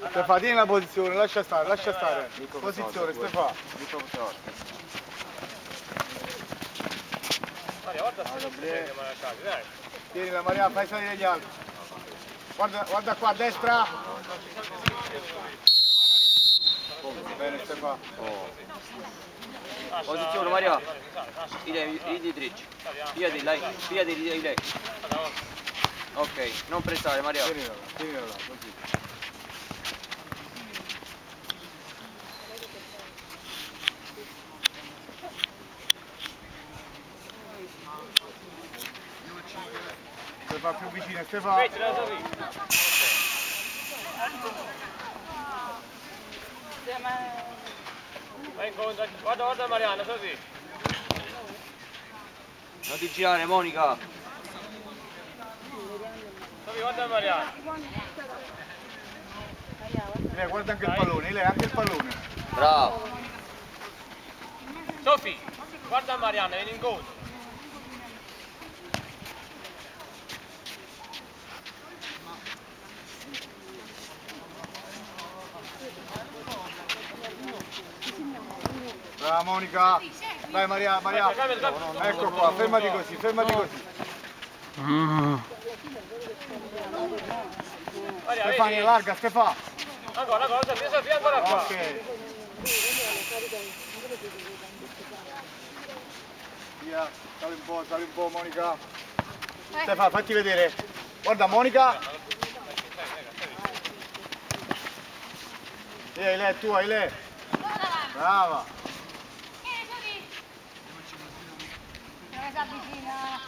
Stefano, tieni la posizione, lascia stare, lascia stare. Posizione, Stefano. Tienila Maria, fai salire gli altri. Guarda qua a destra. Bene Stefano. Posizione Maria. Idi dritto. Piedi di lei. Ok, non pressare Maria. Tienila là, così. Stefano più vicino, Stefano. Vai incontro, guarda Mariana, così. Non ti girare Monica. Così, guarda Mariana. Lei guarda anche il pallone, lei anche il pallone. Bravo. Sofi, guarda Mariana, vieni incontro. Brava Monica. Dai Maria, Maria. Ecco qua, fermati così, fermati così. Stefania, larga, Stefano. Ancora, Sofia, ancora qua. Ok. Via, sali un po' Monica. Stefano, fatti vedere. Guarda Monica. Lei è tua, lei. Brava. Si avvicina.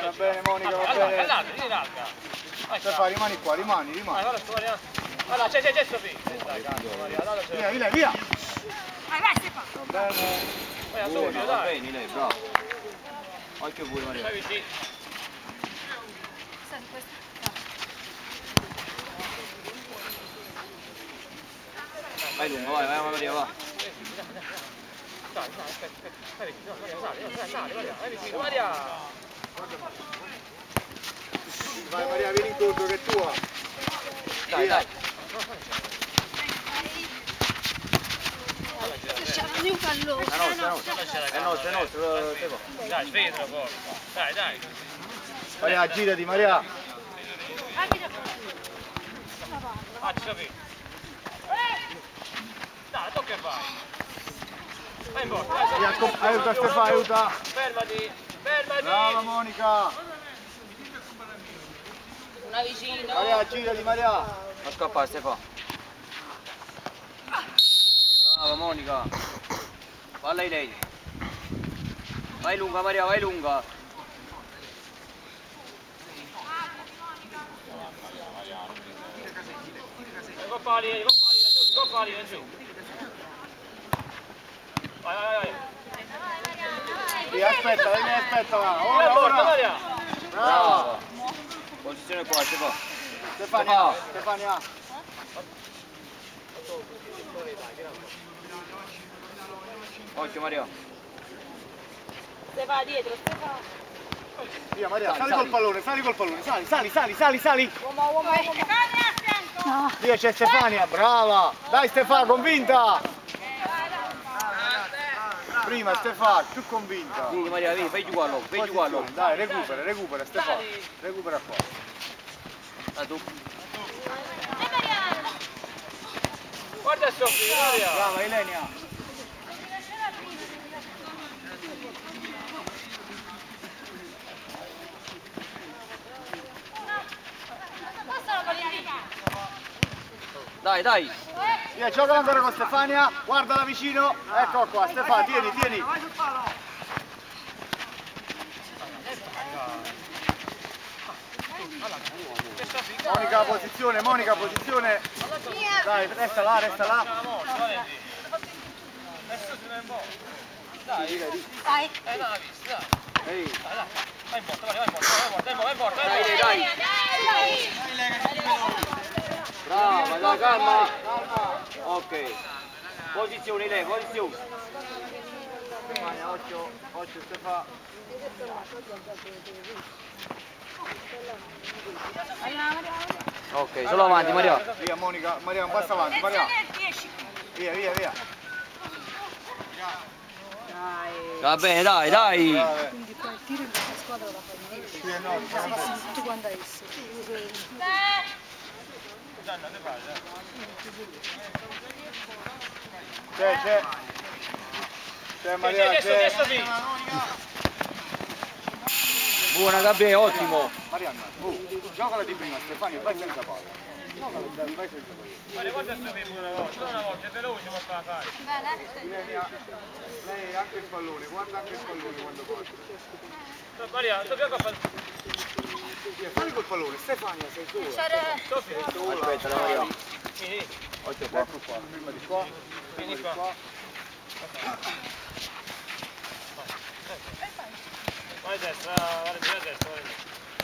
Va bene Monica, va bene. Stefano, rimani qua, rimani. Allora, c'è Sofì. Via, via. Vai Stefano. Va bene. Va bene lei, bravo. Anche voi Maria. Vai vicino. Vai lungo, vai Maria, va. Maria. Vai Maria, vieni incontro che è tua. Dai. Lasciami un pallone. È nostro, Stefano. Dai, svedilo poi. Dai. Maria, girati Maria. Facci Sofì. Dai, tu che fai? Vai in porta, dai. Aiuta Stefano, aiuta. Fermati. Brava Monica. Una vicino. Maria, girati Maria. Non scappare Stefano. Brava Monica. Falla lei. Vai lunga Maria, vai lunga. Coppali, giù. Vai. Sì, aspetta, va. Ora. Maria. Brava. Posizione qua, Stefano. Stefania. Occhio Maria. Stefano dietro, Stefano. Via Maria, sali col pallone, sali. Uomo. No. Via c'è Stefania, brava. Dai Stefania, convinta. Prima Stefania, più convinta. Vieni Maria, vieni, fai giù all'uomo. Dai, recupera Stefania. Recupera qua. Dai tu. Guarda Sofia, Maria. Brava Elenia. Dai. Via, gioca ancora con Stefania, guardala vicino. Ecco qua, Stefania, tieni. Monica, posizione. Dai, resta là. Dai. Vai. Non l'ha visto, dai. Ehi. Vai in porta. Dai. Brava, dai, calma. Ok. Posizione lei. Stefania, occhio Stefano. Ok, solo avanti Maria. Via Monica, Maria, passa avanti, Maria. Via. Va bene, dai. Quindi poi il tiro in questa squadra la fai tu quando hai esso. C'è Maria, c'è. Buona Gabriele, ottimo. Marianna, giocala di prima, Stefania, vai senza palla. Vai senza palla. Ma guarda sto fermo una volta, è veloce ma fa fare. Lei anche il pallone, guarda anche il pallone quando parte. Maria, dobbiamo fare. Fai col pallone, Stefania, sei tu. Aspetta, Maria. Occhio qua. Prima di qua. Vieni qua. Vai a destra, vai a destra.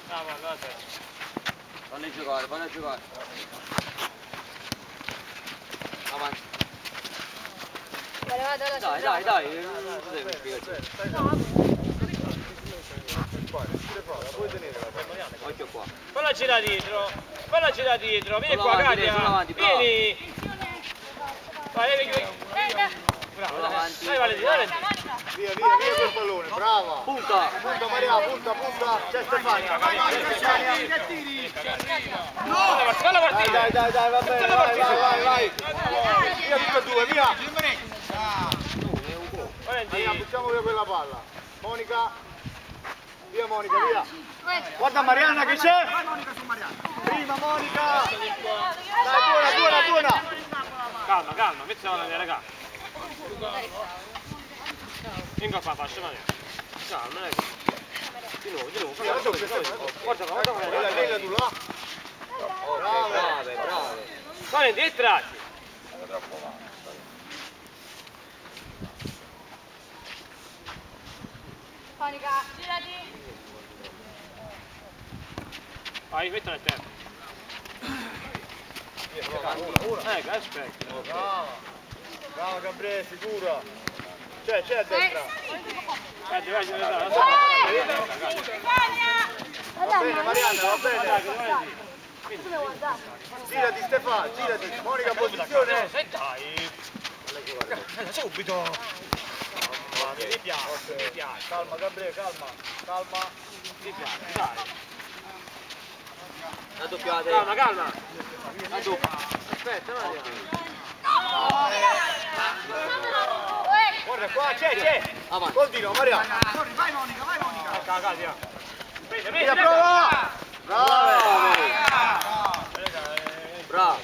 Va a destra. Falli giocare. Avanti. Dai. Occhio qua. Falla girare dietro, vieni Solo qua avanti, Katia, solo avanti, bravo. vieni. Vai. Bravo, avanti. Vai Valentina. Via col pallone, brava. Punta. Punta Maria, punta. C'è Stefania. Vai Stefania. Falla partita. Dai, va bene, vai. Via tutte e due, via. Maria, buttiamo via quella palla. Monica. Via Monica, via. Guarda Marianna che c'è. Prima Monica. Dai, buona. Calma, mettiamo la raga. Venga qua, faccio male. Calma, non è che... Di nuovo. Guarda, Lei tu là. Brave. Vai, dietro. Monica, girati. Vai, mettila a terra. Aspetta. Brava Gabriele, sicura. C'è a destra. Vai. Va bene Marianna, va bene. Girati Stefano, girati. Monica posizione. Dai. Subito. Mi piace. Calma Gabriele, calma. Mi piace, dai. La doppiate. Calma. La doppia. Aspetta, Guarda qua, c'è. Avanti. Col dino, Marianna. Vai, Katia. Prende. Via, prova. Bravo.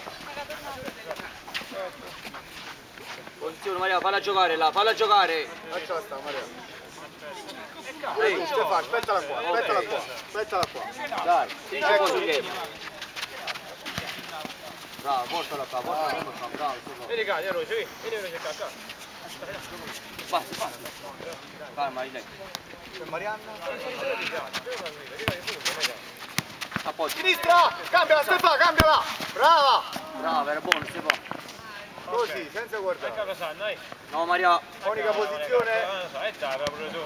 Posizione Maria, falla giocare là, Lascia stare Marianna. Stefano, aspettala qua. Dai. Ecco. Bravo, portala qua, bravo. Vieni Katia, vieni qua. Basta. Calma, lei. Marianna. Appoggio. Sinistra, cambiala Stefano, cambiala. Brava. Bravo, era buono, Stefano. Così, senza guardare. Dai. No, Maria. Unica posizione. Dai, proprio tu.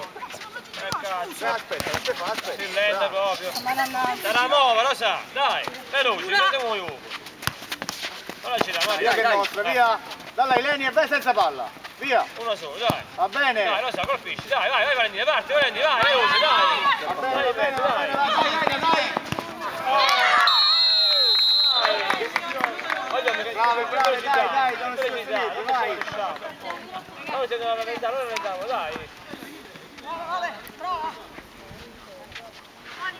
Cazzo. Aspetta, Stefano, aspetta. Si lenta proprio. Sarà nuova, lo sa. Dai, veloce, andiamo io. Ora ci da Via che è nostra, via. Dalla Ilenia e vai senza palla. Via. Uno solo, dai. Va bene. Dai, lo sa, colpisci. Dai, Valentina, parte, vai, veloce, dai. Va bene, dai. Bravo, dai, non sei finito, vai. Noi se non rallentiamo, dai.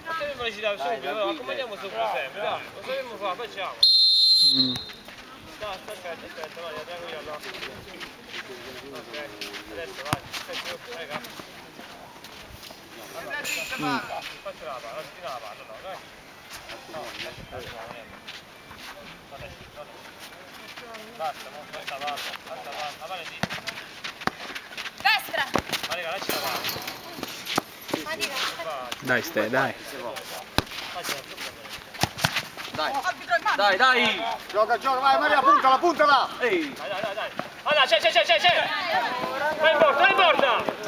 Facciamo velocità subito, accompagniamo sopra sempre, dai. Lo sappiamo fare, facciamo. Dai, aspetta, vai, tranquillo. Ok, adesso vai, raga. Faccio la palla, no, dai. Basta, basta, Valentina. Destra. Maria, lascia la palla. Dai Ste, dai. Dai. Gioca, vai Maria, puntala. Ehi. Dai. Allora, c'è. Vai in porta.